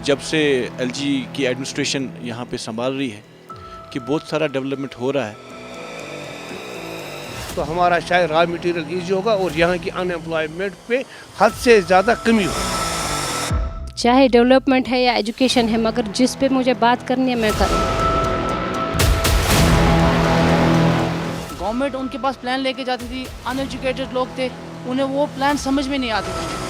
جب سے L G کی ایڈمنسٹریشن یہاں پہ سنبھال رہی ہے کہ بہت سارا ڈیولپمنٹ ہو رہا ہے. تو ہمارا شاید را مٹیریل ایزی ہوگا اور یہاں کی ان امپلائمنٹ پہ حد سے زیادہ کمی ہوگی. چاہے ڈیولپمنٹ ہے یا ایجوکیشن ہے، مگر جس پہ مجھے بات کرنی ہے میں کروں. گورنمنٹ ان کے پاس پلان لے کے جاتی تھی، ان ایجوکیٹڈ لوگ تھے، انہیں وہ پلان سمجھ میں نہیں آتے تھے.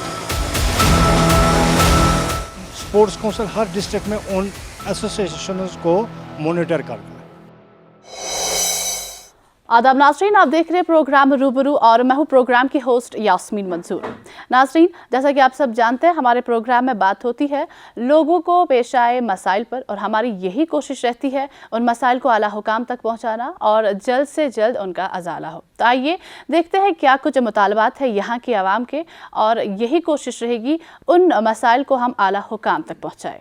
اسپورٹس کونسل ہر ڈسٹرکٹ میں ان ایسوسیشنز کو مانیٹر کرتا ہے. آداب ناظرین، آپ دیکھ رہے ہیں پروگرام روبرو اور میں ہوں پروگرام کی ہوسٹ یاسمین منصور. ناظرین، جیسا کہ آپ سب جانتے ہیں ہمارے پروگرام میں بات ہوتی ہے لوگوں کو پیش آئے مسائل پر، اور ہماری یہی کوشش رہتی ہے ان مسائل کو اعلیٰ حکام تک پہنچانا اور جلد سے جلد ان کا ازالہ ہو. تو آئیے دیکھتے ہیں کیا کچھ مطالبات ہیں یہاں کی عوام کے، اور یہی کوشش رہے گی ان مسائل کو ہم اعلیٰ حکام تک پہنچائیں.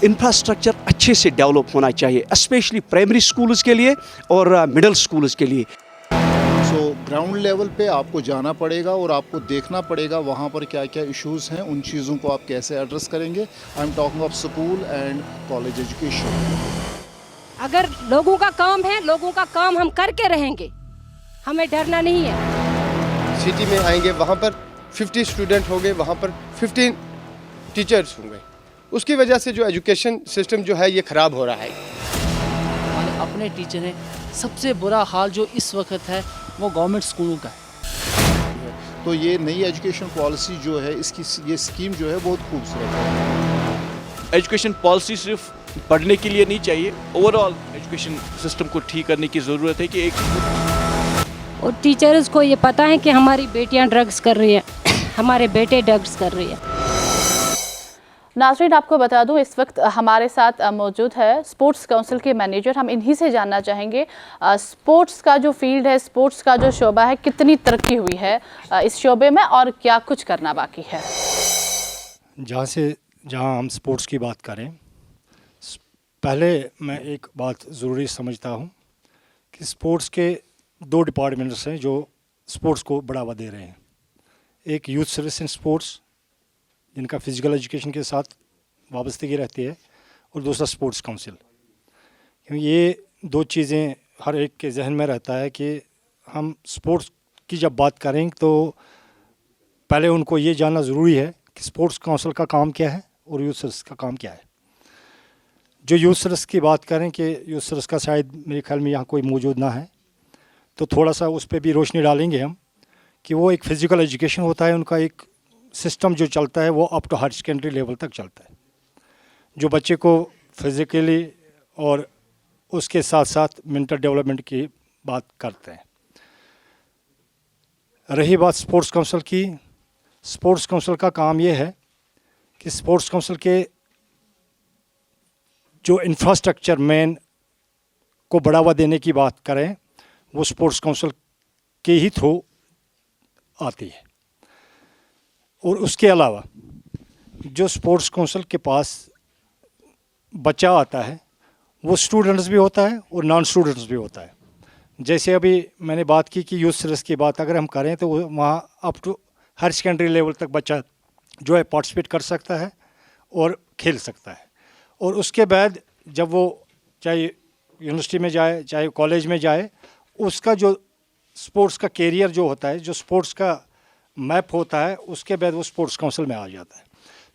انفراسٹرکچر اچھے سے ڈیولپ ہونا چاہیے، اسپیشلی پرائمری اسکولز کے لیے اور مڈل اسکولز کے لیے. سو گراؤنڈ لیول پہ آپ کو جانا پڑے گا اور آپ کو دیکھنا پڑے گا وہاں پر کیا کیا ایشوز ہیں، ان چیزوں کو آپ کیسے ایڈریس کریں گے. I am talking of school and college education. اگر لوگوں کا کام ہے، لوگوں کا کام ہم کر کے رہیں گے، ہمیں ڈرنا نہیں ہے. سٹی میں آئیں گے، وہاں پر 50 اسٹوڈنٹ ہوں گے، وہاں پر 15 ٹیچرز ہوں گے. اس کی وجہ سے جو ایجوکیشن سسٹم جو ہے یہ خراب ہو رہا ہے. ہمارے اپنے ٹیچر ہیں. سب سے برا حال جو اس وقت ہے وہ گورنمنٹ اسکولوں کا ہے. تو یہ نئی ایجوکیشن پالیسی جو ہے، اس کی یہ اسکیم جو ہے بہت خوبصورت ہے. ایجوکیشن پالیسی صرف پڑھنے کے لیے نہیں چاہیے، اوور آل ایجوکیشن سسٹم کو ٹھیک کرنے کی ضرورت ہے. کہ ایک اور ٹیچرز کو یہ پتہ ہے کہ ہماری بیٹیاں ڈرگز کر رہی ہیں، ہمارے بیٹے ڈرگز کر رہی ہیں. ناظرین، آپ کو بتا دوں اس وقت ہمارے ساتھ موجود ہے اسپورٹس کونسل کے مینیجر. ہم انہی سے جاننا چاہیں گے اسپورٹس کا جو فیلڈ ہے، اسپورٹس کا جو شعبہ ہے، کتنی ترقی ہوئی ہے اس شعبے میں اور کیا کچھ کرنا باقی ہے. جہاں ہم اسپورٹس کی بات کریں، پہلے میں ایک بات ضروری سمجھتا ہوں کہ اسپورٹس کے 2 ڈپارٹمنٹس ہیں جو اسپورٹس کو بڑھاوا دے رہے ہیں. ایک یوتھ سروس ان اسپورٹس جن کا فزیکل ایجوکیشن کے ساتھ وابستگی رہتی ہے، اور دوسرا اسپورٹس کونسل. یہ 2 چیزیں ہر ایک کے ذہن میں رہتا ہے کہ ہم اسپورٹس کی جب بات کریں تو پہلے ان کو یہ جاننا ضروری ہے کہ اسپورٹس کونسل کا کام کیا ہے اور یوتھ سروس کا کام کیا ہے. جو یوتھ سروس کی بات کریں کہ یوتھ سروس کا شاید میرے خیال میں یہاں کوئی موجود نہ ہے، تو تھوڑا سا اس پہ بھی روشنی ڈالیں گے ہم کہ وہ ایک فزیکل ایجوکیشن ہوتا ہے. ان کا ایک سسٹم جو چلتا ہے وہ up to higher secondary level تک چلتا ہے، جو بچے کو فزیکلی اور اس کے ساتھ ساتھ منٹل ڈیولپمنٹ کی بات کرتے ہیں. رہی بات اسپورٹس کونسل کی، اسپورٹس کونسل کا کام یہ ہے کہ اسپورٹس کونسل کے جو انفراسٹرکچر مین کو بڑھاوا دینے کی بات کریں وہ اسپورٹس کونسل کے ہی تھرو آتی ہے. اور اس کے علاوہ جو اسپورٹس کونسل کے پاس بچہ آتا ہے وہ اسٹوڈنٹس بھی ہوتا ہے اور نان اسٹوڈنٹس بھی ہوتا ہے. جیسے ابھی میں نے بات کی کہ یوتھ سروس کی بات اگر ہم کریں تو وہاں up to higher secondary level تک بچہ جو ہے پارٹیسپیٹ کر سکتا ہے اور کھیل سکتا ہے. اور اس کے بعد جب وہ چاہے یونیورسٹی میں جائے چاہے کالج میں جائے، اس کا جو اسپورٹس کا کیریئر جو ہوتا ہے، جو اسپورٹس کا میپ ہوتا ہے، اس کے بعد وہ اسپورٹس کونسل میں آ جاتا ہے.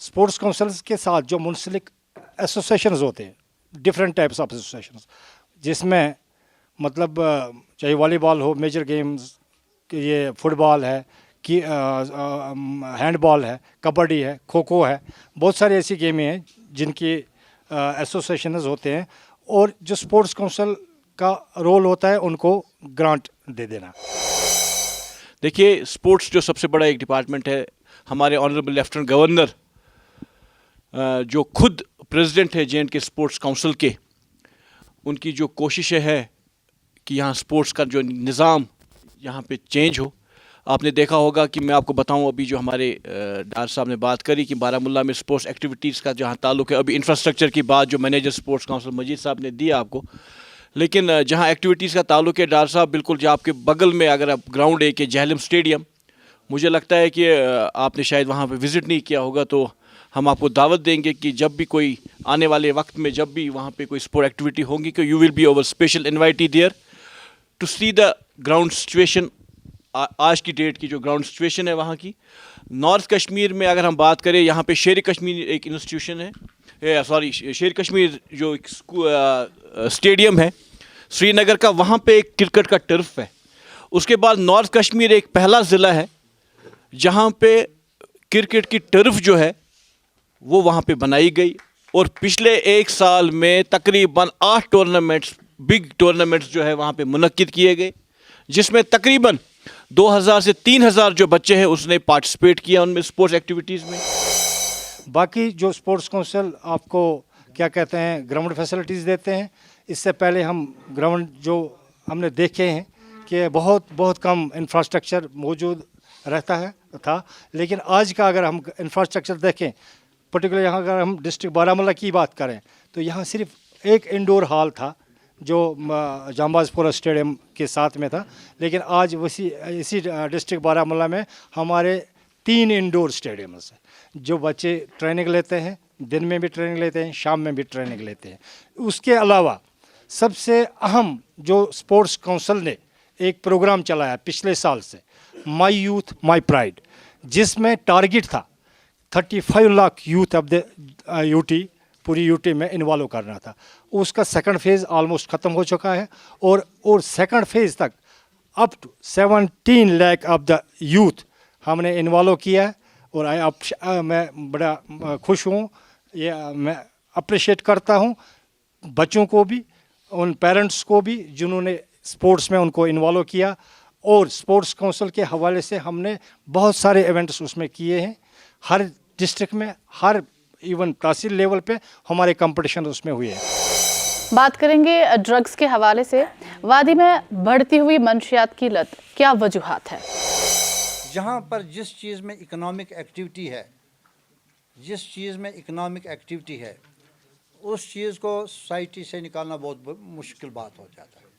اسپورٹس کونسلز کے ساتھ جو منسلک ایسوسیشنز ہوتے ہیں، ڈفرینٹ ٹائپس آف ایسوسیشنز، جس میں مطلب چاہے والی بال ہو، میجر گیمز، یہ فٹ بال ہے، کہ ہینڈ بال ہے، کبڈی ہے، کھوکھو ہے، بہت ساری ایسی گیمیں ہیں جن کی ایسوسیشنز ہوتے ہیں. اور جو اسپورٹس کونسل کا رول ہوتا ہے ان کو گرانٹ دے دینا. دیکھیے، اسپورٹس جو سب سے بڑا ایک ڈپارٹمنٹ ہے، ہمارے آنریبل لیفٹیننٹ گورنر جو خود پریزیڈنٹ ہے JNK اسپورٹس کونسل کے، ان کی جو کوششیں ہے کہ یہاں اسپورٹس کا جو نظام یہاں پہ چینج ہو. آپ نے دیکھا ہوگا کہ میں آپ کو بتاؤں، ابھی جو ہمارے ڈار صاحب نے بات کری کہ بارہمولہ میں اسپورٹس ایکٹیویٹیز کا جہاں تعلق ہے، ابھی انفراسٹرکچر کی بات جو مینیجر اسپورٹس کونسل مجید صاحب نے دی آپ کو، لیکن جہاں ایکٹیویٹیز کا تعلق ہے ڈار صاحب، بالکل جو آپ کے بغل میں اگر آپ گراؤنڈ ہے کہ جہلم اسٹیڈیم، مجھے لگتا ہے کہ آپ نے شاید وہاں پہ وزٹ نہیں کیا ہوگا، تو हम आपको दावत देंगे कि जब भी कोई आने वाले वक्त में जब भी वहाँ पे कोई स्पोर्ट एक्टिविटी होंगी कि you will be our special invitee there to see the ground situation. आज की डेट की जो ग्राउंड सिचुएशन है वहाँ की, नॉर्थ कश्मीर में अगर हम बात करें, यहाँ पे शेर कश्मीर एक इंस्टीट्यूशन है, सॉरी शेर कश्मीर जो स्टेडियम है श्रीनगर का, वहाँ पे एक क्रिकेट का टर्फ है। उसके बाद नॉर्थ कश्मीर एक पहला ज़िला है जहाँ पे क्रिकेट की टर्फ जो है वो वहाँ पे बनाई गई, और पिछले एक साल में तकरीबन 8 टूर्नामेंट्स, बिग टूर्नामेंट्स जो है वहाँ पे मुनक्किद किए गए, जिसमें तकरीबन 2000 से 3000 जो बच्चे हैं उसने पार्टिसिपेट किया उनमें स्पोर्ट्स एक्टिविटीज़ में। बाकी जो स्पोर्ट्स काउंसिल आपको क्या कहते हैं ग्राउंड फैसिलिटीज़ देते हैं, इससे पहले हम ग्राउंड जो हमने देखे हैं कि बहुत कम इंफ्रास्ट्रक्चर मौजूद रहता है था, लेकिन आज का अगर हम इंफ्रास्ट्रक्चर देखें, पर्टिकुलर यहाँ अगर हम डिस्ट्रिक्ट बारामूला की बात करें तो यहाँ सिर्फ एक इंडोर हॉल था जो जांबाजपुरा स्टेडियम के साथ में था, लेकिन आज इसी डिस्ट्रिक्ट बारामूला में हमारे 3 इंडोर स्टेडियम्स हैं जो बच्चे ट्रेनिंग लेते हैं, दिन में भी ट्रेनिंग लेते हैं, शाम में भी ट्रेनिंग लेते हैं। उसके अलावा सबसे अहम जो स्पोर्ट्स काउंसिल ने एक प्रोग्राम चलाया पिछले साल से, माई यूथ माई प्राइड, जिसमें टारगेट था 35 lakh youth of the UT, पूरी यूटी में इन्वॉल्व करना था। उसका सेकंड फेज़ ऑलमोस्ट ख़त्म हो चुका है, और सेकंड फेज़ तक up to 17 lakh of the youth हमने इन्वॉल्व किया है। और मैं बड़ा खुश हूँ, ये मैं अप्रिशिएट करता हूँ बच्चों को भी, उन पेरेंट्स को भी जिन्होंने स्पोर्ट्स में उनको इन्वॉल्व किया। और स्पोर्ट्स काउंसिल के हवाले से हमने बहुत सारे इवेंट्स उसमें किए हैं, हर डिस्ट्रिक्ट में, हर इवन तहसील लेवल पे हमारे कंपटीशन उसमें हुए हैं। बात करेंगे ड्रग्स के हवाले से। वादी में बढ़ती हुई मंशियात की लत, क्या वजूहात है? जहाँ पर जिस चीज़ में इकोनॉमिक एक्टिविटी है, उस चीज़ को सोसाइटी से निकालना बहुत मुश्किल बात हो जाता है।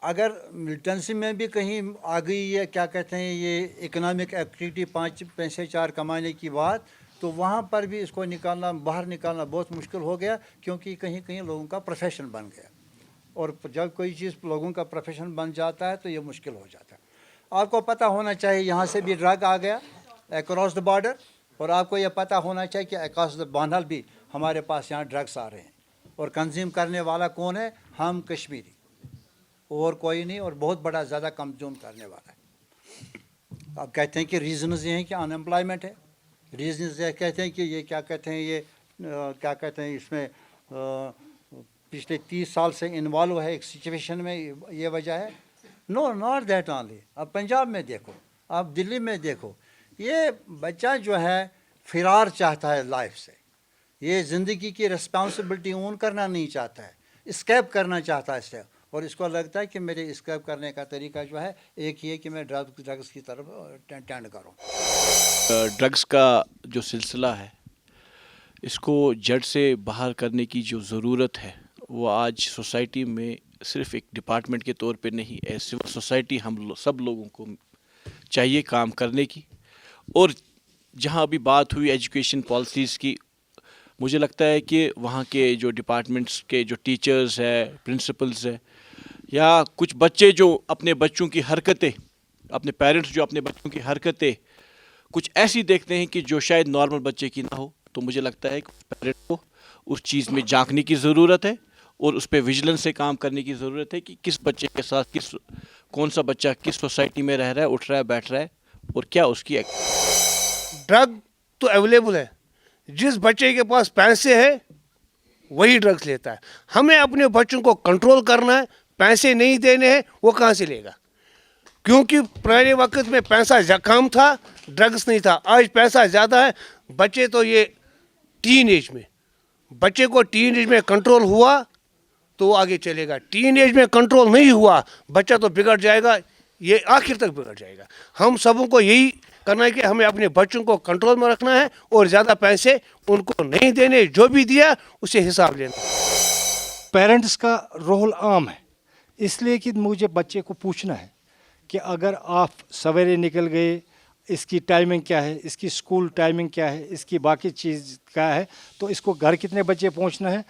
अगर मिलिटेंसी में भी कहीं आ गई है, क्या कहते हैं, ये इकोनॉमिक एक्टिविटी 5 पैसे 4 कमाने की बात, तो वहाँ पर भी इसको निकालना, बाहर निकालना बहुत मुश्किल हो गया, क्योंकि कहीं कहीं लोगों का प्रोफेशन बन गया। और जब कोई चीज़ लोगों का प्रोफेशन बन जाता है तो ये मुश्किल हो जाता है। आपको पता होना चाहिए यहाँ से भी ड्रग आ गया अक्रॉस द बॉर्डर, और आपको ये पता होना चाहिए कि अक्रॉस द बानल भी हमारे पास यहाँ ड्रग्स आ रहे हैं, और कंज्यूम करने वाला कौन है? हम कश्मीरी, और कोई नहीं, और बहुत बड़ा ज़्यादा कंज्यूम करने वाला है। आप कहते हैं कि रीज़न्स ये हैं कि अनएम्प्लॉयमेंट है, रीज़न्स ये कहते हैं कि ये क्या कहते हैं, ये क्या कहते हैं, इसमें पिछले 30 साल से इन्वॉल्व है एक सिचुएशन में, ये वजह है। No, not that only. आप पंजाब में देखो, आप दिल्ली में देखो, ये बच्चा जो है फिरार चाहता है लाइफ से, ये ज़िंदगी की रिस्पॉन्सिबिलिटी ओन करना नहीं चाहता है, स्केप करना चाहता है इससे, और इसको लगता है कि मेरे स्केप करने का तरीका जो है एक ही है कि मैं ड्रग्स की तरफ टेंड करूँ। ड्रग्स का जो सिलसिला है, इसको जड़ से बाहर करने की जो ज़रूरत है, वो आज सोसाइटी में सिर्फ एक डिपार्टमेंट के तौर पे नहीं, ऐसे सोसाइटी हम सब लोगों को चाहिए काम करने की। और जहाँ अभी बात हुई एजुकेशन पॉलिसीज़ की, मुझे लगता है कि वहाँ के जो डिपार्टमेंट्स के जो टीचर्स है, प्रिंसिपल्स है, या कुछ बच्चे जो अपने बच्चों की हरकतें, अपने पेरेंट्स जो अपने बच्चों की हरकतें कुछ ऐसी देखते हैं कि जो शायद नॉर्मल बच्चे की ना हो, तो मुझे लगता है कि पेरेंट्स को उस चीज़ में झांकने की ज़रूरत है और उस पर विजिलेंस से काम करने की ज़रूरत है कि किस बच्चे के साथ कौन सा बच्चा किस सोसाइटी में रह रहा है, उठ रहा है, बैठ रहा है, और क्या उसकी ड्रग तो अवेलेबल है, जिस बच्चे के पास पैसे है वही ड्रग्स लेता है। हमें अपने बच्चों को कंट्रोल करना है, पैसे नहीं देने हैं, वो कहाँ से लेगा? क्योंकि पुराने वक्त में पैसा कम था, ड्रग्स नहीं था। आज पैसा ज़्यादा है। बच्चे तो ये टीन एज में, बच्चे को टीन एज में कंट्रोल हुआ तो वो आगे चलेगा, टीन एज में कंट्रोल नहीं हुआ बच्चा तो बिगड़ जाएगा, ये आखिर तक बिगड़ जाएगा। हम सबों को यही करना है कि हमें अपने बच्चों को कंट्रोल में रखना है और ज़्यादा पैसे उनको नहीं देने, जो भी दिया उसे हिसाब लेना। पेरेंट्स का रोल आम है, इसलिए कि मुझे बच्चे को पूछना है कि अगर आप सवेरे निकल गए, اس کی ٹائمنگ کیا ہے, اس کی اسکول ٹائمنگ کیا ہے, اس کی باقی چیز کیا ہے, تو اس کو گھر کتنے بجے پہنچنا ہے.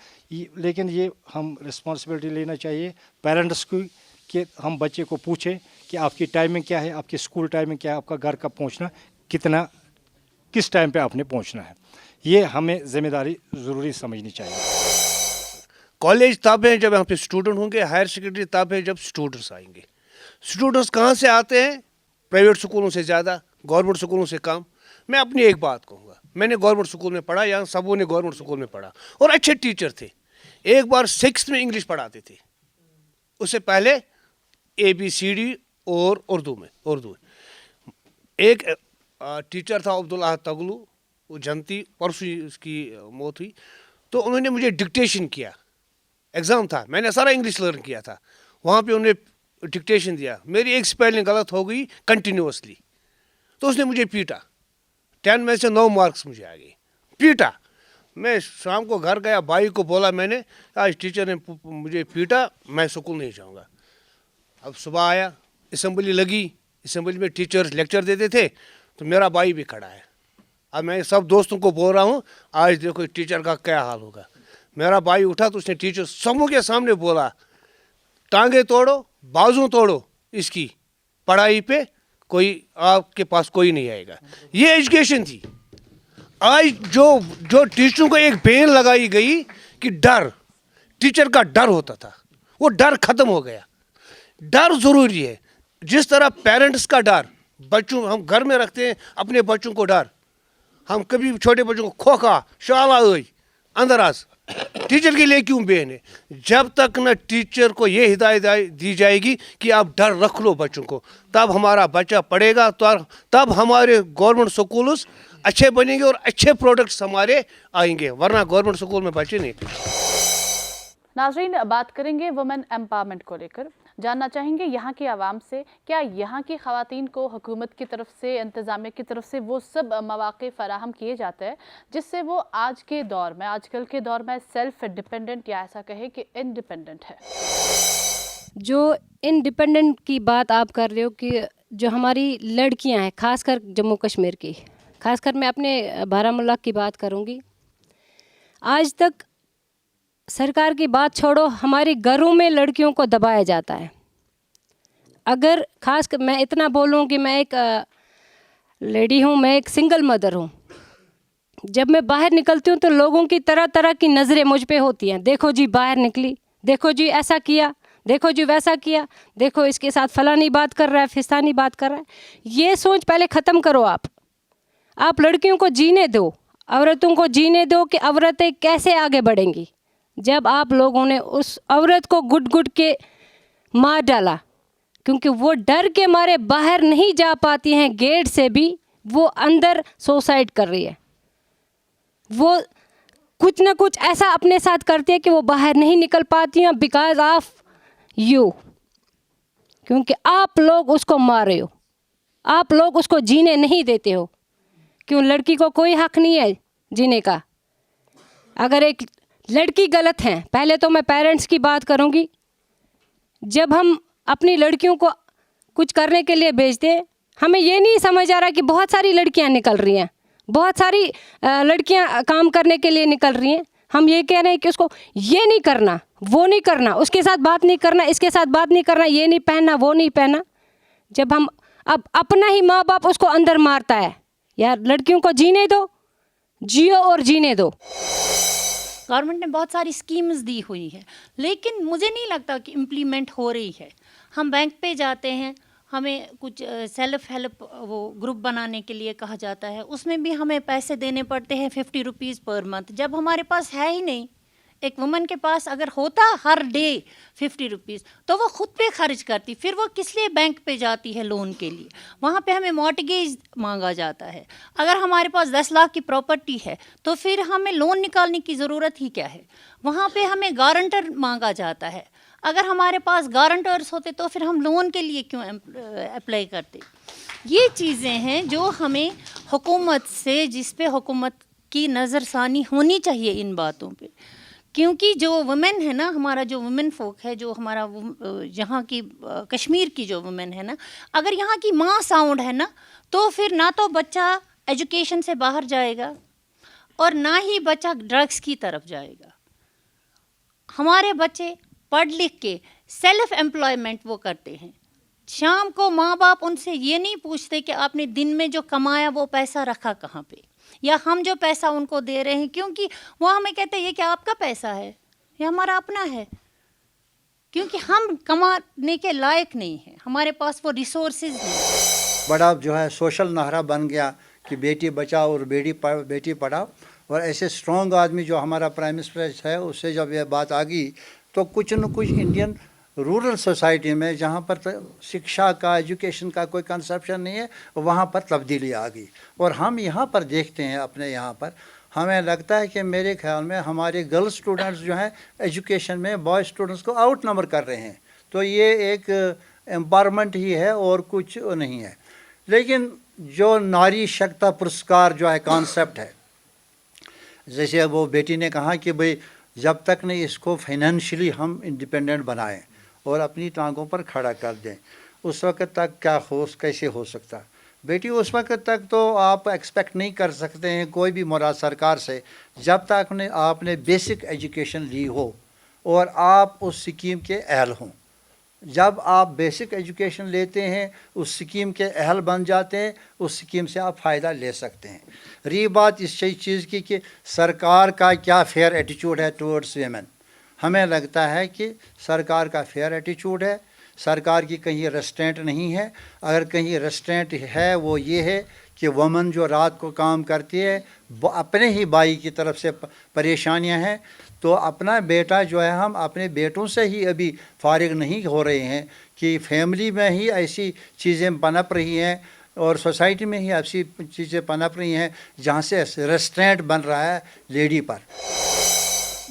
لیکن یہ ہم رسپانسبلٹی لینا چاہیے پیرنٹس کی کہ ہم بچے کو پوچھیں کہ آپ کی ٹائمنگ کیا ہے, آپ کی اسکول ٹائمنگ کیا ہے, آپ کا گھر کب پہنچنا, کتنا کس ٹائم پہ آپ نے پہنچنا ہے. یہ ہمیں ذمہ داری ضروری سمجھنی چاہیے. کالج تب ہے جب یہاں پہ اسٹوڈنٹ ہوں گے, ہائر سیکنڈری تب ہے جب اسٹوڈنٹس آئیں گے. اسٹوڈنٹس کہاں سے آتے ہیں؟ پرائیویٹ اسکولوں سے زیادہ, گورنمنٹ اسکولوں سے کم. میں اپنی ایک بات کہوں گا, میں نے گورنمنٹ اسکول میں پڑھا, یہاں سبوں نے گورنمنٹ اسکول میں پڑھا اور اچھے ٹیچر تھے. ایک بار 6th میں انگلش پڑھاتے تھے, اس سے پہلے ABCD اور اردو. ایک ٹیچر تھا عبداللہ تغلو, وہ جنتی, پرسوں اس کی موت ہوئی. تو انہوں نے مجھے ڈکٹیشن کیا, ایگزام تھا, میں نے سارا انگلش لرن کیا تھا, وہاں پہ انہوں نے ڈکٹیشن دیا, میری ایک اسپیلنگ غلط ہو گئی کنٹینیوسلی, تو اس نے مجھے پیٹا. 10 میں سے 9 مارکس مجھے آ گئے, پیٹا. میں شام کو گھر گیا, بھائی کو بولا میں نے, آج ٹیچر نے مجھے پیٹا, میں اسکول نہیں جاؤں گا. اب صبح آیا, اسمبلی لگی, اسمبلی میں ٹیچرز لیکچر دیتے تھے, تو میرا بھائی بھی کھڑا ہے. اب میں سب دوستوں کو بول رہا ہوں, آج دیکھو ٹیچر کا کیا حال ہوگا. میرا بھائی اٹھا تو اس نے ٹیچر سبوں کے سامنے بولا, ٹانگیں توڑو, بازو توڑو, اس کی پڑھائی پہ کوئی آپ کے پاس کوئی نہیں آئے گا. یہ ایجوکیشن تھی. آج جو ٹیچروں کو ایک بین لگائی گئی کہ ڈر, ٹیچر کا ڈر ہوتا تھا, وہ ڈر ختم ہو گیا. ڈر ضروری ہے, جس طرح پیرنٹس کا ڈر, بچوں ہم گھر میں رکھتے ہیں اپنے بچوں کو ڈر, ہم کبھی چھوٹے بچوں کو کھوکھا شالا اندر آس, ٹیچر کے لیے کیوں بین ہے؟ جب تک نہ ٹیچر کو یہ ہدایت دی جائے گی کہ آپ ڈر رکھ لو بچوں کو, تب ہمارا بچہ پڑھے گا, تب ہمارے گورنمنٹ سکولز اچھے بنیں گے اور اچھے پروڈکٹس ہمارے آئیں گے, ورنہ گورنمنٹ سکول میں بچے نہیں. ناظرین, بات کریں گے وومن امپاورمنٹ کو لے کر. جاننا چاہیں گے یہاں کی عوام سے, کیا یہاں کی خواتین کو حکومت کی طرف سے, انتظامیہ کی طرف سے وہ سب مواقع فراہم کیے جاتے ہیں جس سے وہ آج کے دور میں, آج کل کے دور میں سیلف ڈیپینڈنٹ یا ایسا کہے کہ انڈیپینڈنٹ ہے؟ جو انڈیپینڈنٹ کی بات آپ کر رہے ہو کہ جو ہماری لڑکیاں ہیں, خاص کر جموں کشمیر کی, خاص کر میں اپنے بارہمولہ کی بات کروں گی. آج تک سرکار کی بات چھوڑو, ہمارے گھروں میں لڑکیوں کو دبایا جاتا ہے. اگر خاص کر میں اتنا بولوں کہ میں ایک لیڈی ہوں, میں ایک سنگل مدر ہوں. جب میں باہر نکلتی ہوں تو لوگوں کی طرح طرح کی نظریں مجھ پہ ہوتی ہیں. دیکھو جی باہر نکلی, دیکھو جی ایسا کیا, دیکھو جی ویسا کیا, دیکھو اس کے ساتھ فلانی بات کر رہا ہے, فستانی بات کر رہا ہے. یہ سوچ پہلے ختم کرو. آپ لڑکیوں کو جینے دو, عورتوں کو جینے دو کہ عورتیں کیسے آگے بڑھیں گی. جب آپ لوگوں نے اس عورت کو گٹ گٹ کے مار ڈالا, کیونکہ وہ ڈر کے مارے باہر نہیں جا پاتی ہیں, گیٹ سے بھی وہ اندر سوسائڈ کر رہی ہے, وہ کچھ نہ کچھ ایسا اپنے ساتھ کرتی ہے کہ وہ باہر نہیں نکل پاتی ہیں بیکاز آف یو, کیونکہ آپ لوگ اس کو مار رہے ہو, آپ لوگ اس کو جینے نہیں دیتے ہو. کیوں لڑکی کو کوئی حق نہیں ہے جینے کا؟ اگر ایک لڑکی غلط ہے, پہلے تو میں پیرنٹس کی بات کروں گی. جب ہم اپنی لڑکیوں کو کچھ کرنے کے لیے بھیجتے ہیں, ہمیں یہ نہیں سمجھ آ رہا کہ بہت ساری لڑکیاں نکل رہی ہیں, بہت ساری لڑکیاں کام کرنے کے لیے نکل رہی ہیں. ہم یہ کہہ رہے ہیں کہ اس کو یہ نہیں کرنا, وہ نہیں کرنا, اس کے ساتھ بات نہیں کرنا, اس کے ساتھ بات نہیں کرنا, یہ نہیں پہننا, وہ نہیں پہننا. جب ہم اب اپنا ہی ماں باپ اس کو اندر مارتا ہے, یار لڑکیوں کو جینے دو, جیو اور جینے دو. گورنمنٹ نے بہت ساری اسکیمز دی ہوئی ہے, لیکن مجھے نہیں لگتا کہ امپلیمنٹ ہو رہی ہے. ہم بینک پہ جاتے ہیں, ہمیں کچھ سیلف ہیلپ وہ گروپ بنانے کے لیے کہا جاتا ہے, اس میں بھی ہمیں پیسے دینے پڑتے ہیں 50 روپیز پر منتھ, جب ہمارے پاس ہے ہی نہیں. ایک وومن کے پاس اگر ہوتا ہر ڈے 50 روپیز تو وہ خود پہ خرچ کرتی, پھر وہ کس لیے بینک پہ جاتی ہے لون کے لیے؟ وہاں پہ ہمیں مارٹگیج مانگا جاتا ہے. اگر ہمارے پاس 10 لاکھ کی پراپرٹی ہے تو پھر ہمیں لون نکالنے کی ضرورت ہی کیا ہے؟ وہاں پہ ہمیں گارنٹر مانگا جاتا ہے. اگر ہمارے پاس گارنٹرز ہوتے تو پھر ہم لون کے لیے کیوں اپلائی کرتے؟ یہ چیزیں ہیں جو ہمیں حکومت سے, جس پہ حکومت کی نظر ثانی ہونی چاہیے ان باتوں پہ, क्योंकि जो वुमेन है ना, हमारा जो वुमेन फोक है, जो हमारा यहाँ की कश्मीर की जो वुमेन है ना, अगर यहाँ की माँ साउंड है ना, तो फिर ना तो बच्चा एजुकेशन से बाहर जाएगा और ना ही बच्चा ड्रग्स की तरफ जाएगा। हमारे बच्चे पढ़ लिख के सेल्फ एम्प्लॉयमेंट वो करते हैं। शाम को माँ बाप उनसे ये नहीं पूछते कि आपने दिन में जो कमाया वो पैसा रखा कहाँ पे, या हम जो पैसा उनको दे रहे हैं, क्योंकि वो हमें कहते हैं ये क्या आपका पैसा है, ये हमारा अपना है, क्योंकि हम कमाने के लायक नहीं हैं, हमारे पास वो रिसोर्सेज नहीं। बड़ा जो है सोशल नारा बन गया कि बेटी बचाओ और बेटी पढ़ाओ, और ऐसे स्ट्रॉन्ग आदमी जो हमारा प्राइम मिनिस्टर है, उससे जब यह बात आ गई तो कुछ न कुछ इंडियन रूरल सोसाइटी में जहाँ पर शिक्षा का, एजुकेशन का कोई कंसेप्शन नहीं है, वहाँ पर तब्दीली आ गई। और हम यहाँ पर देखते हैं अपने यहाँ पर, हमें लगता है कि मेरे ख्याल में हमारे गर्ल स्टूडेंट्स जो हैं एजुकेशन में बॉय स्टूडेंट्स को आउट नंबर कर रहे हैं। तो ये एक एम्पावरमेंट ही है और कुछ नहीं है। लेकिन जो नारी शक्ति पुरस्कार जो है कॉन्सेप्ट है, जैसे वो बेटी ने कहा कि भाई जब तक नहीं इसको फाइनेंशियली हम इंडिपेंडेंट बनाएं और अपनी टांगों पर खड़ा कर दें, उस वक्त तक कैसे हो सकता। बेटी उस वक्त तक तो आप एक्सपेक्ट नहीं कर सकते हैं कोई भी मुराद सरकार से, जब तक आपने बेसिक एजुकेशन ली हो और आप उस स्कीम के अहल हों। जब आप बेसिक एजुकेशन लेते हैं, उस स्कीम के अहल बन जाते हैं, उस स्कीम से आप फ़ायदा ले सकते हैं। रही बात इस चीज़ की कि सरकार का क्या फेयर एटीट्यूड है टुवर्ड्स वेमेन, हमें लगता है कि सरकार का फेयर एटीट्यूड है, सरकार की कहीं रेस्ट्रेंट नहीं है। अगर कहीं रेस्ट्रेंट है वो ये है कि वुमन जो रात को काम करती है, वो अपने ही भाई की तरफ से परेशानियां हैं, तो अपना बेटा जो है, हम अपने बेटों से ही अभी फारिग नहीं हो रहे हैं कि फैमिली में ही ऐसी चीज़ें पनप रही हैं और सोसाइटी में ही ऐसी चीज़ें पनप रही हैं जहाँ से रेस्ट्रेंट बन रहा है लेडी पर।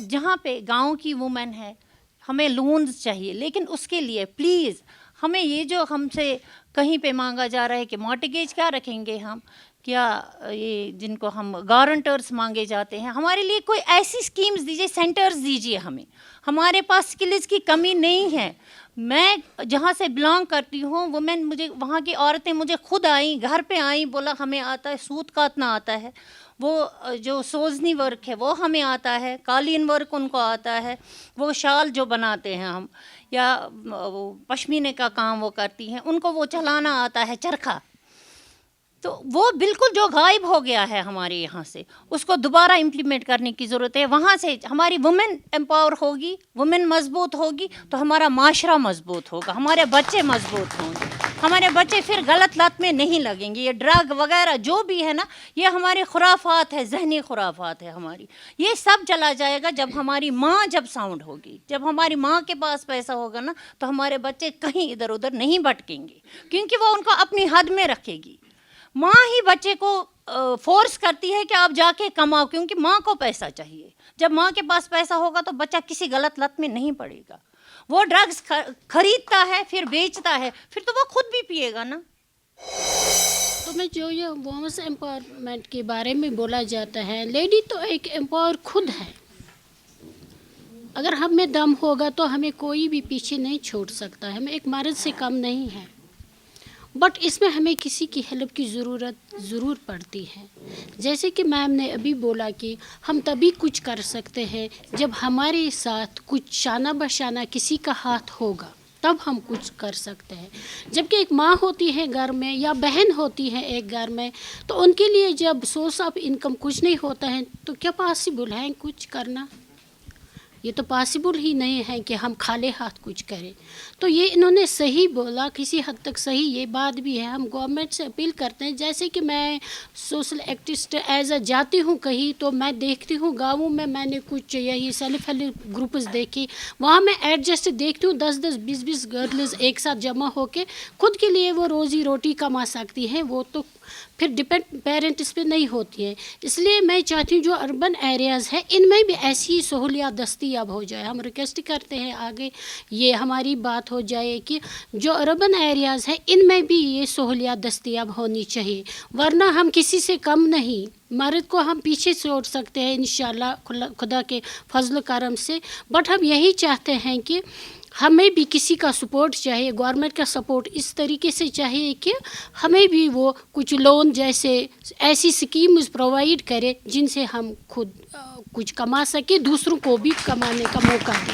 जहाँ पे गांव की वुमेन है, हमें लोन्स चाहिए, लेकिन उसके लिए प्लीज़ हमें ये जो हमसे कहीं पे मांगा जा रहा है कि मॉर्टगेज क्या रखेंगे हम, क्या ये जिनको हम गारंटर्स मांगे जाते हैं, हमारे लिए कोई ऐसी स्कीम्स दीजिए, सेंटर्स दीजिए हमें। हमारे पास स्किल्स की कमी नहीं है। मैं जहाँ से बिलोंग करती हूँ, वुमेन मुझे, वहाँ की औरतें मुझे खुद आई, घर पे आई, बोला हमें आता है, सूत काटना आता है, वो जो सोजनी वर्क है वो हमें आता है, कालीन वर्क उनको आता है, वो शाल जो बनाते हैं हम, या वो पश्मीने का काम वो करती हैं, उनको वो चलाना आता है चरखा। तो वो बिल्कुल जो गायब हो गया है हमारे यहाँ से, उसको दोबारा इम्प्लीमेंट करने की ज़रूरत है। वहाँ से हमारी वुमेन एम्पावर होगी, वुमेन मजबूत होगी, तो हमारा माशरा मजबूत होगा, हमारे बच्चे मजबूत होंगे, हमारे बच्चे फिर गलत लत में नहीं लगेंगे। ये ड्रग वगैरह जो भी है ना, ये हमारे खुराफात है, जहनी खुराफात है हमारी, ये सब चला जाएगा जब हमारी माँ जब साउंड होगी, जब हमारी माँ के पास पैसा होगा ना, तो हमारे बच्चे कहीं इधर उधर नहीं भटकेंगे, क्योंकि वो उनको अपनी हद में रखेगी। माँ ही बच्चे को फोर्स करती है कि आप जाके कमाओ, क्योंकि माँ को पैसा चाहिए। जब माँ के पास पैसा होगा तो बच्चा किसी गलत लत में नहीं पड़ेगा। वो ड्रग्स खरीदता है, फिर बेचता है, फिर तो वो खुद भी पिएगा ना। तो मैं जो ये वुमेन्स एम्पावरमेंट के बारे में बोला जाता है, लेडी तो एक एम्पावर खुद है। अगर हम में दम होगा तो हमें कोई भी पीछे नहीं छोड़ सकता है, हमें एक मर्द से कम नहीं है। बट इसमें हमें किसी की हेल्प की ज़रूरत ज़रूर पड़ती है। जैसे कि मैम ने अभी बोला कि हम तभी कुछ कर सकते हैं जब हमारे साथ कुछ शाना बशाना किसी का हाथ होगा, तब हम कुछ कर सकते हैं। जबकि एक माँ होती है घर में या बहन होती है एक घर में, तो उनके लिए जब सोर्स ऑफ इनकम कुछ नहीं होता है तो क्या पॉसिबल है कुछ करना? ये तो पॉसिबल ही नहीं है कि हम खाली हाथ कुछ करें। तो ये इन्होंने सही बोला, किसी हद तक सही ये बात भी है। हम गवर्नमेंट से अपील करते हैं, जैसे कि मैं सोशल एक्टिविस्ट एज अ जाती हूँ कहीं, तो मैं देखती हूँ गाँवों में, मैंने कुछ यही सेल्फ हेल्प ग्रुप्स देखी, वहाँ मैं एडजस्ट देखती हूँ 10-10, 20-20 गर्ल्स एक साथ जमा होके खुद के लिए वो रोज़ी रोटी कमा सकती हैं। वो तो फिर डिपेंड पेरेंट्स पे नहीं होती है। इसलिए मैं चाहती हूँ जो अर्बन एरियाज़ है इनमें भी ऐसी सहूलियात दस्तयाब हो जाए। हम रिक्वेस्ट करते हैं आगे ये हमारी बात हो जाए कि जो अर्बन एरियाज़ है इनमें भी ये सहूलियात दस्तयाब होनी चाहिए, वरना हम किसी से कम नहीं, मर्द को हम पीछे छोड़ सकते हैं इंशाल्लाह खुदा के फजल करम से। बट हम यही चाहते हैं कि हमें भी किसी का सपोर्ट चाहिए, गवर्नमेंट का सपोर्ट इस तरीके से चाहिए कि हमें भी वो कुछ लोन जैसे ऐसी स्कीम्स प्रोवाइड करे जिनसे हम खुद कुछ कमा सके, दूसरों को भी कमाने का मौका दें।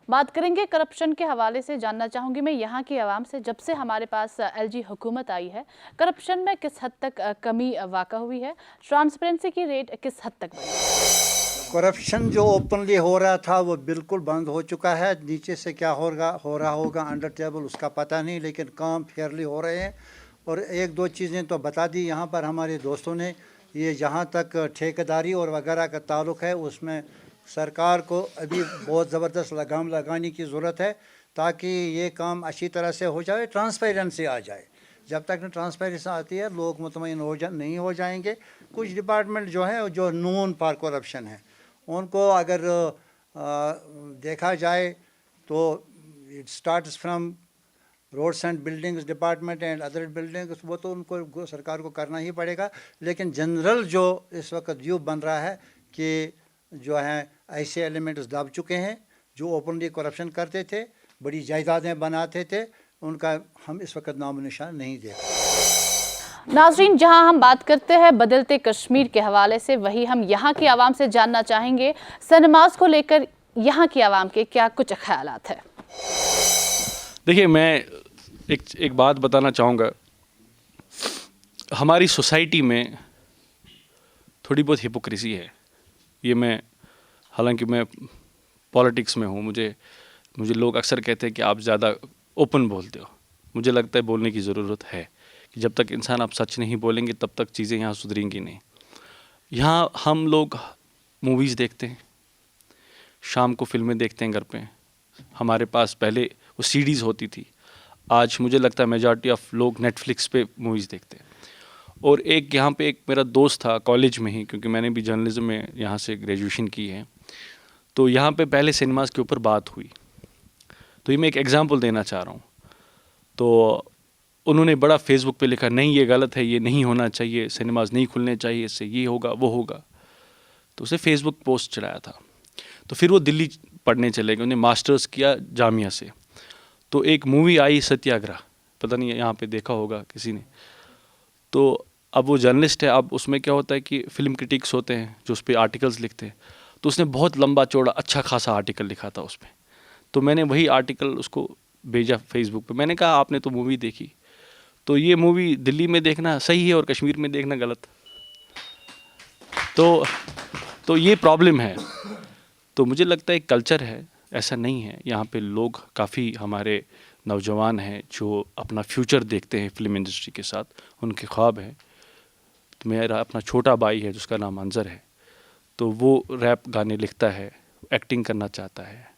बात करेंगे करप्शन के हवाले से। जानना चाहूँगी मैं यहाँ की आवाम से, जब से हमारे पास एलजी हुकूमत आई है करप्शन में किस हद तक कमी वाक़ा हुई है, ट्रांसपेरेंसी की रेट किस हद तक बढ़ी? करप्शन जो ओपनली हो रहा था वो बिल्कुल बंद हो चुका है। नीचे से क्या हो रहा होगा अंडर टेबल उसका पता नहीं, लेकिन काम फेयरली हो रहे हैं। और एक दो चीज़ें तो बता दी यहाँ पर हमारे दोस्तों ने, ये जहाँ तक ठेकेदारी और वगैरह का ताल्लुक़ है उसमें सरकार को अभी बहुत ज़बरदस्त लगाम लगाने की ज़रूरत है ताकि ये काम अच्छी तरह से हो जाए, ट्रांसपेरेंसी आ जाए। जब तक ट्रांसपेरेंसी आती है लोग मुतमईन नहीं हो जाएंगे। कुछ डिपार्टमेंट जो है जो नोन फॉर करप्शन है उनको अगर देखा जाए तो it starts from roads and buildings department and other buildings, वो तो उनको सरकार को करना ही पड़ेगा। लेकिन जनरल जो इस वक्त व्यू बन रहा है कि जो हैं ऐसे एलिमेंट्स दब चुके हैं जो ओपनली करप्शन करते थे, बड़ी जायदादें बनाते थे, उनका हम इस वक्त नाम निशान नहीं देख। नाज़रीन, जहां हम बात करते हैं बदलते कश्मीर के हवाले से, वही हम यहां की आवाम से जानना चाहेंगे सनमाज को लेकर यहां की आवाम के क्या कुछ ख्यालात है। देखिए, मैं एक बात बताना चाहूँगा। हमारी सोसाइटी में थोड़ी बहुत हिपोक्रेसी है। ये मैं, हालांकि मैं पॉलिटिक्स में हूँ, मुझे लोग अक्सर कहते हैं कि आप ज़्यादा ओपन बोलते हो। मुझे लगता है बोलने की ज़रूरत है कि जब तक इंसान आप सच नहीं बोलेंगे तब तक चीज़ें यहाँ सुधरेंगी नहीं। यहाँ हम लोग मूवीज़ देखते हैं, शाम को फिल्में देखते हैं घर पे। हमारे पास पहले वो सीडीज़ होती थी, आज मुझे लगता है मेजॉरिटी ऑफ लोग नेटफ्लिक्स पे मूवीज़ देखते हैं। और एक यहाँ पे एक मेरा दोस्त था कॉलेज में ही, क्योंकि मैंने भी जर्नलिज्म में यहाँ से ग्रेजुएशन की है, तो यहाँ पे पहले सिनेमास के ऊपर बात हुई। तो ये मैं एक एग्जांपल देना चाह रहा हूँ। तो उन्होंने बड़ा फेसबुक पे लिखा, नहीं ये गलत है, ये नहीं होना चाहिए, सिनेमास नहीं खुलने चाहिए, इससे ये होगा वो होगा। तो उसे फेसबुक पोस्ट चढ़ाया था। तो फिर वो दिल्ली पढ़ने चले गए, उन्हें मास्टर्स किया जामिया से। तो एक मूवी आई सत्याग्रह, पता नहीं यहाँ पे देखा होगा किसी ने। तो अब वो जर्नलिस्ट है, अब उसमें क्या होता है कि फ़िल्म क्रिटिक्स होते हैं जो उस पर आर्टिकल्स लिखते हैं। तो उसने बहुत लंबा चौड़ा अच्छा खासा आर्टिकल लिखा था उस पर। तो मैंने वही आर्टिकल उसको भेजा फेसबुक पे। मैंने कहा आपने तो मूवी देखी, तो ये मूवी दिल्ली में देखना सही है और कश्मीर में देखना गलत। तो ये प्रॉब्लम है। तो मुझे लगता है कल्चर है, ऐसा नहीं है। यहाँ पे लोग काफ़ी हमारे नौजवान हैं जो अपना फ्यूचर देखते हैं फिल्म इंडस्ट्री के साथ, उनके ख्वाब हैं। तो मेरा अपना छोटा भाई है जिसका नाम अंजर है, तो वो रैप गाने लिखता है, एक्टिंग करना चाहता है।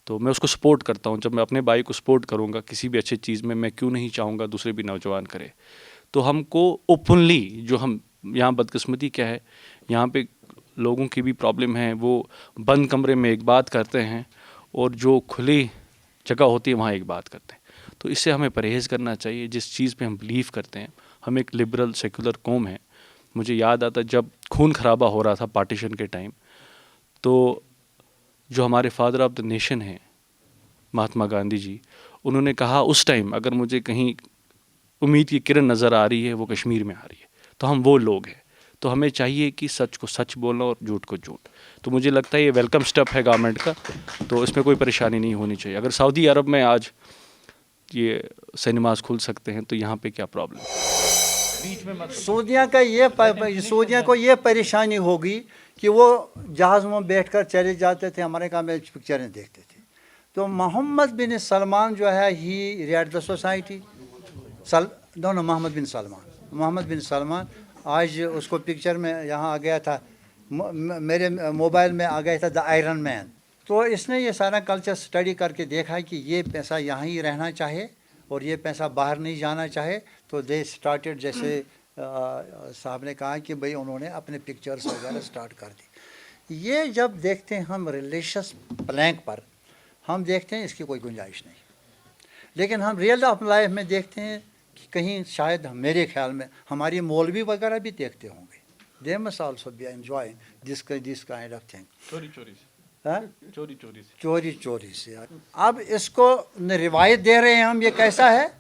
तो मैं उसको सपोर्ट करता हूँ। जब मैं अपने भाई को सपोर्ट करूँगा किसी भी अच्छी चीज़ में, मैं क्यों नहीं चाहूँगा दूसरे भी नौजवान करे। तो हमको ओपनली, जो हम यहाँ बदकिस्मती क्या है, यहाँ पे लोगों की भी प्रॉब्लम है, वो बंद कमरे में एक बात करते हैं और जो खुली जगह होती है वहाँ एक बात करते हैं। तो इससे हमें परहेज़ करना चाहिए। जिस चीज़ पे हम बिलीव करते हैं, हम एक लिबरल सेकुलर कौम है। मुझे याद आता जब खून खराबा हो रहा था पार्टीशन के टाइम, तो जो हमारे फादर ऑफ द नेशन हैं महात्मा गांधी जी, उन्होंने कहा उस टाइम अगर मुझे कहीं उम्मीद की किरण नज़र आ रही है वो कश्मीर में आ रही है। तो हम वो लोग हैं। तो हमें चाहिए कि सच को सच बोलना और झूठ को झूठ। तो मुझे लगता है ये वेलकम स्टेप है गवर्नमेंट का, तो इसमें कोई परेशानी नहीं होनी चाहिए। अगर सऊदी अरब में आज ये सिनेमास खुल सकते हैं तो यहाँ पे क्या प्रॉब्लम? सऊदिया को ये परेशानी होगी कि वो जहाज़ में बैठकर चले जाते थे, हमारे काम में पिक्चरें देखते थे। तो मोहम्मद बिन सलमान जो है ही रेड द सोसाइटी, मोहम्मद बिन सलमान आज उसको पिक्चर में यहाँ आ गया था, मेरे मोबाइल में आ गया था द आयरन मैन। तो इसने ये सारा कल्चर स्टडी करके देखा है कि ये पैसा यहाँ ही रहना चाहिए और ये पैसा बाहर नहीं जाना चाहे तो दे स्टार्टेड, जैसे साहब ने कहा कि भाई उन्होंने अपने पिक्चर्स वगैरह स्टार्ट कर दी। ये जब देखते हैं हम रिलीजियस प्लैंक पर, हम देखते हैं इसकी कोई गुंजाइश नहीं, लेकिन हम रियल ऑफ लाइफ में देखते हैं कि कहीं शायद मेरे ख्याल में हमारी मौलवी वगैरह भी देखते होंगे, they must also be enjoy this kind of thing. चोरी से अब इसको न रिवायत दे रहे हैं हम, ये कैसा है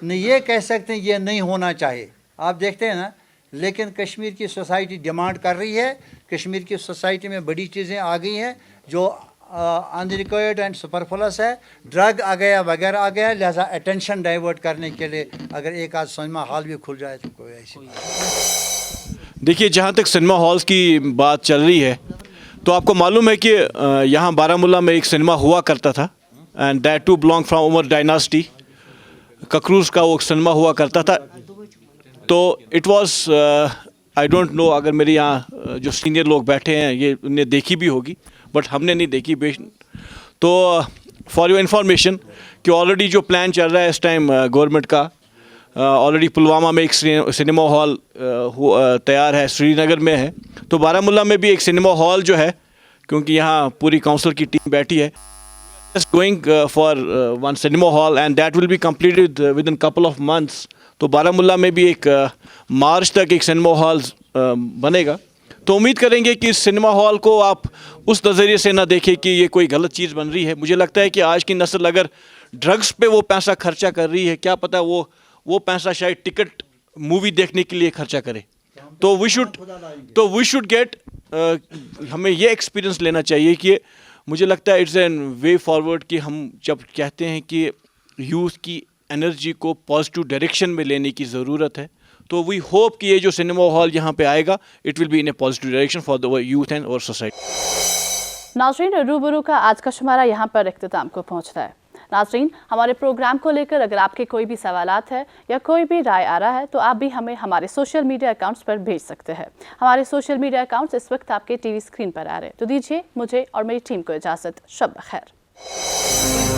न ये कह सकते हैं ये नहीं होना चाहिए। आप देखते हैं ना, लेकिन कश्मीर की सोसाइटी डिमांड कर रही है, कश्मीर की सोसाइटी में बड़ी चीज़ें आ गई हैं जो अनरिक्वायर्ड एंड सुपरफ्लस है, ड्रग आ गया वगैरह आ गया, लिहाजा अटेंशन डाइवर्ट करने के लिए अगर एक आध सिनेमा हॉल भी खुल जाए तो कोई ऐसी। देखिए, जहाँ तक सिनेमा हॉल्स की बात चल रही है तो आपको मालूम है कि यहाँ बारामूला में एक सिनेमा हुआ करता था, and that too belong from Umar dynasty, ककरूस का वो सिनेमा हुआ करता था। तो it was I don't know, अगर मेरे यहाँ जो सीनियर लोग बैठे हैं ये उन्हें देखी भी होगी, बट हमने नहीं देखी। तो फॉर योर इन्फॉर्मेशन कि ऑलरेडी जो प्लान चल रहा है इस टाइम गवर्नमेंट का, ऑलरेडी पुलवामा में एक सिनेमा हॉल तैयार है, श्रीनगर में है, तो बारामूला में भी एक सिनेमा हॉल जो है, क्योंकि यहाँ पूरी काउंसिल की टीम बैठी है, going for one cinema hall and that will be completed with in couple of months. तो बारामूला में भी एक मार्च तक एक सिनेमा हॉल बनेगा। तो उम्मीद करेंगे कि इस सिनेमा हॉल को आप उस नज़रिए से ना देखें कि ये कोई गलत चीज़ बन रही है। मुझे लगता है कि आज की नस्ल अगर ड्रग्स पे वो पैसा खर्चा कर रही है, क्या पता वो पैसा शायद टिकट मूवी देखने के लिए खर्चा करे। तो वी शुड गेट, हमें ये एक्सपीरियंस लेना चाहिए कि मुझे लगता है इट्स एन वे फॉरवर्ड कि हम जब कहते हैं कि यूथ की एनर्जी को पॉजिटिव डायरेक्शन में लेने की ज़रूरत है, तो वी होप कि ये जो सिनेमा हॉल यहाँ पे आएगा it will be in A positive direction for the youth and और सोसाइटी। नाज़रीन, रूबरू का आज का शुमारा यहाँ पर इख्तिताम को पहुँचता है। नाज़रीन, हमारे प्रोग्राम को लेकर अगर आपके कोई भी सवालात है या कोई भी राय आ रहा है तो आप भी हमें हमारे सोशल मीडिया अकाउंट्स पर भेज सकते हैं। हमारे सोशल मीडिया अकाउंट्स इस वक्त आपके टीवी स्क्रीन पर आ रहे हैं। तो दीजिए मुझे और मेरी टीम को इजाज़त। शब बखैर।